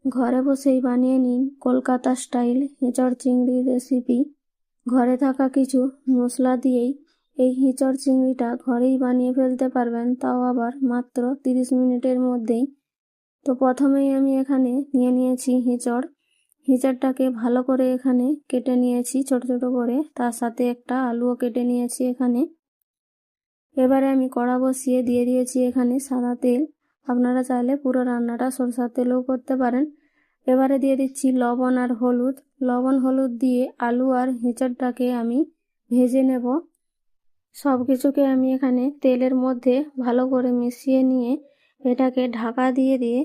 ঘরে বসেই বানিয়ে নিন কলকাতা স্টাইল এঁচড় চিংড়ির রেসিপি। ঘরে থাকা কিছু মশলা দিয়েই এই এঁচড় চিংড়িটা ঘরেই বানিয়ে ফেলতে পারবেন, তাও আবার মাত্র 30 মিনিটের মধ্যেই। তো প্রথমেই আমি এখানে নিয়ে নিয়েছি এঁচড়। এঁচড়টাকে ভালো করে এখানে কেটে নিয়েছি ছোট ছোট করে, তার সাথে একটা আলুও কেটে নিয়েছি এখানে। এবারে আমি কড়া বসিয়ে দিয়ে দিয়েছি এখানে সাদা তেল। আপনারা চাইলে পুরো রান্নাটা সরষের তেলেও করতে পারেন। এবারে দিয়ে দিচ্ছি লবণ আর হলুদ। লবণ হলুদ দিয়ে আলু আর এঁচড়টাকে আমি ভেজে নেব। সব কিছুকে আমি এখানে তেলের মধ্যে ভালো করে মিশিয়ে নিয়ে এটাকে ঢাকা দিয়ে দিয়ে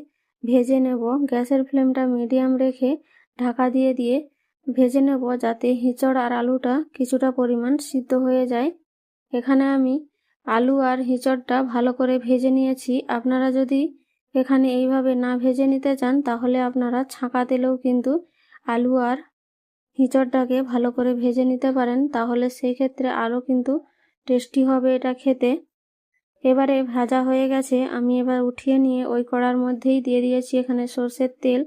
ভেজে নেব। গ্যাসের ফ্লেমটা মিডিয়াম রেখে ঢাকা দিয়ে দিয়ে ভেজে নেব, যাতে এঁচড় আর আলুটা কিছুটা পরিমাণ সিদ্ধ হয়ে যায়। এখানে আমি আলু আর এঁচড়টা ভালো করে ভেজে নিয়েছি। আপনারা যদি এখানে এইভাবে না ভেজে নিতে চান, তাহলে আপনারা ছাঁকা তেলেও কিন্তু আলু আর এঁচড়টাকে ভালো করে ভেজে নিতে পারেন, তাহলে সেই ক্ষেত্রে আরও কিন্তু টেস্টি হবে এটা খেতে। এবারে ভাজা হয়ে গেছে, আমি এবার উঠিয়ে নিয়ে ওই কড়ার মধ্যেই দিয়ে দিয়েছি এখানে সর্ষের তেল,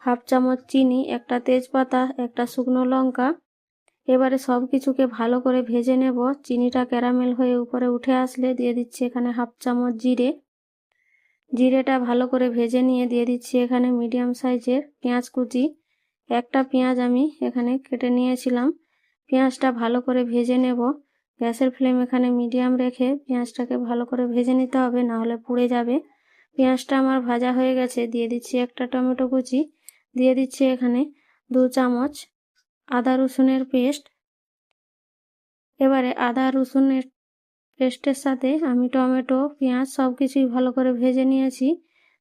1/2 চামচ চিনি, একটা তেজপাতা, একটা শুকনো লঙ্কা। এবারে সব কিছুকে ভালো করে ভেজে নেব। চিনিটা ক্যারামেল হয়ে উপরে উঠে আসলে দিয়ে দিচ্ছি এখানে 1/2 চামচ জিরে। জিরেটা ভালো করে ভেজে নিয়ে দিয়ে দিচ্ছি এখানে মিডিয়াম সাইজের পেঁয়াজ কুচি। একটা পেঁয়াজ আমি এখানে কেটে নিয়েছিলাম। পেঁয়াজটা ভালো করে ভেজে নেব। গ্যাসের ফ্লেম এখানে মিডিয়াম রেখে পেঁয়াজটাকে ভালো করে ভেজে নিতে হবে, না হলে পুড়ে যাবে। পেঁয়াজটা আমার ভাজা হয়ে গেছে, দিয়ে দিচ্ছি একটা টমেটো কুচি, দিয়ে দিচ্ছি এখানে 2 চামচ আদা রসুনের পেস্ট। এবারে আদা রসুনের পেস্টের সাথে আমি টমেটো পেঁয়াজ সব কিছুই ভালো করে ভেজে নিয়েছি।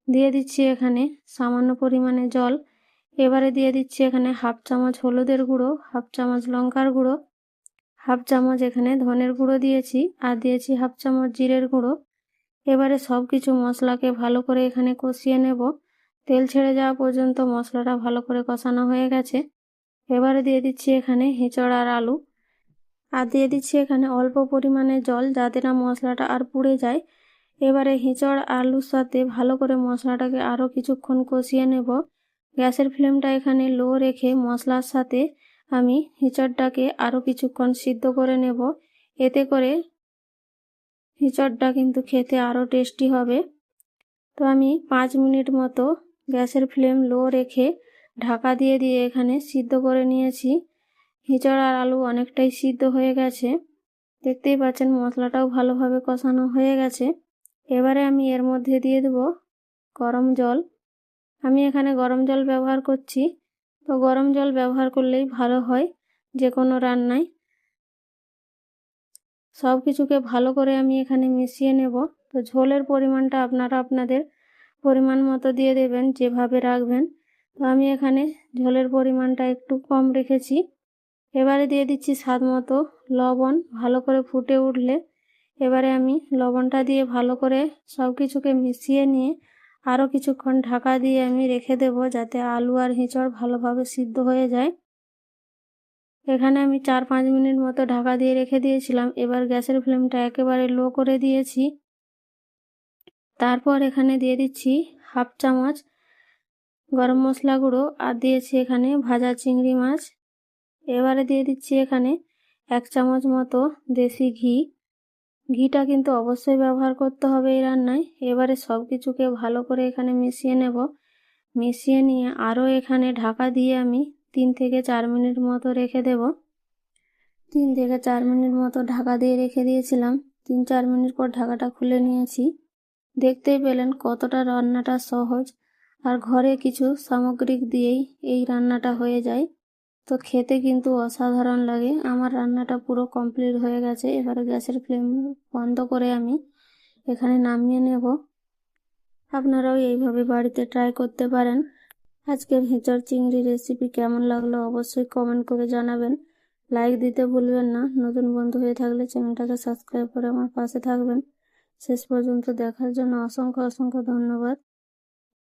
দিয়ে দিচ্ছি এখানে সামান্য পরিমাণে জল। এবারে দিয়ে দিচ্ছি এখানে 1/2 চামচ হলুদের গুঁড়ো, 1/2 চামচ লঙ্কার গুঁড়ো, 1/2 চামচ এখানে ধনের গুঁড়ো দিয়েছি, আর দিয়েছি 1/2 চামচ জিরের গুঁড়ো। এবারে সব কিছু মশলাকে ভালো করে এখানে কষিয়ে নেব। তেল ছেড়ে যাওয়া পর্যন্ত মশলাটা ভালো করে কষানো হয়ে গেছে। এবারে দিয়ে দিচ্ছি এখানে এঁচড় আর আলু, আর দিয়ে দিচ্ছি এখানে অল্প পরিমাণে জল, যাতে না মশলাটা আর পুড়ে যায়। এবারে এঁচড় আলুর সাথে ভালো করে মশলাটাকে আরও কিছুক্ষণ কষিয়ে নেব। গ্যাসের ফ্লেমটা এখানে লো রেখে মশলার সাথে আমি এঁচড়টাকে আরও কিছুক্ষণ সিদ্ধ করে নেব। এতে করে এঁচড়টা কিন্তু খেতে আরও টেস্টি হবে। তো আমি 5 মিনিট মতো গ্যাসের ফ্লেম লো রেখে ঢাকা দিয়ে দিয়ে এখানে সিদ্ধ করে নিয়েছি। এঁচড় আর আলু অনেকটাই সিদ্ধ হয়ে গেছে। দেখতেই পাচ্ছেন মশলাটাও ভালোভাবে কষানো হয়ে গেছে। এবারে আমি এর মধ্যে দিয়ে দেব গরম জল। আমি এখানে গরম জল ব্যবহার করছি। তো গরম জল ব্যবহার করলেই ভালো হয় যে কোনো রান্নায়। সব কিছুকে ভালো করে আমি এখানে মিশিয়ে নেব। তো ঝোলের পরিমাণটা আপনারা আপনাদের পরিমাণ মতো দিয়ে দেবেন, যেভাবে রাখবেন। তো আমি এখানে ঝোলের পরিমাণটা একটু কম রেখেছি। এবারে দিয়ে দিচ্ছি স্বাদ মতো লবণ। ভালো করে ফুটে উঠলে এবারে আমি লবণটা দিয়ে ভালো করে সব কিছুকে মিশিয়ে নিয়ে আরও কিছুক্ষণ ঢাকা দিয়ে আমি রেখে দেব, যাতে আলু আর এঁচড় ভালোভাবে সিদ্ধ হয়ে যায়। এখানে আমি 4-5 মিনিট মতো ঢাকা দিয়ে রেখে দিয়েছিলাম। এবার গ্যাসের ফ্লেমটা একেবারে লো করে দিয়েছি। তারপর এখানে দিয়ে দিচ্ছি 1/2 চামচ গরম মশলা গুঁড়ো, আর দিয়েছি এখানে ভাজা চিংড়ি মাছ। এবারে দিয়ে দিচ্ছি এখানে 1 চামচ মতো দেশি ঘি। ঘিটা কিন্তু অবশ্যই ব্যবহার করতে হবে এই রান্নায়। এবারে সব কিছুকে ভালো করে এখানে মিশিয়ে নেব। মিশিয়ে নিয়ে আরও এখানে ঢাকা দিয়ে আমি 3 থেকে 4 মিনিট মতো রেখে দেব। 3 থেকে 4 মিনিট মতো ঢাকা দিয়ে রেখে দিয়েছিলাম। 3-4 মিনিট পর ঢাকাটা খুলে নিয়েছি। দেখতেই পেলেন কতটা রান্নাটা সহজ, আর ঘরে কিছু সামগ্রিক দিয়েই এই রান্নাটা হয়ে যায়। তো খেতে কিন্তু অসাধারণ লাগে। আমার রান্নাটা পুরো কমপ্লিট হয়ে গেছে। এবারে গ্যাসের ফ্লেম বন্ধ করে আমি এখানে নামিয়ে নেব। আপনারাও এইভাবে বাড়িতে ট্রাই করতে পারেন। আজকের এঁচড় চিংড়ি রেসিপি কেমন লাগলো অবশ্যই কমেন্ট করে জানাবেন। লাইক দিতে ভুলবেন না। নতুন বন্ধু হয়ে থাকলে চ্যানেলটাকে সাবস্ক্রাইব করে আমার পাশে থাকবেন। শেষ পর্যন্ত দেখার জন্য অসংখ্য অসংখ্য ধন্যবাদ।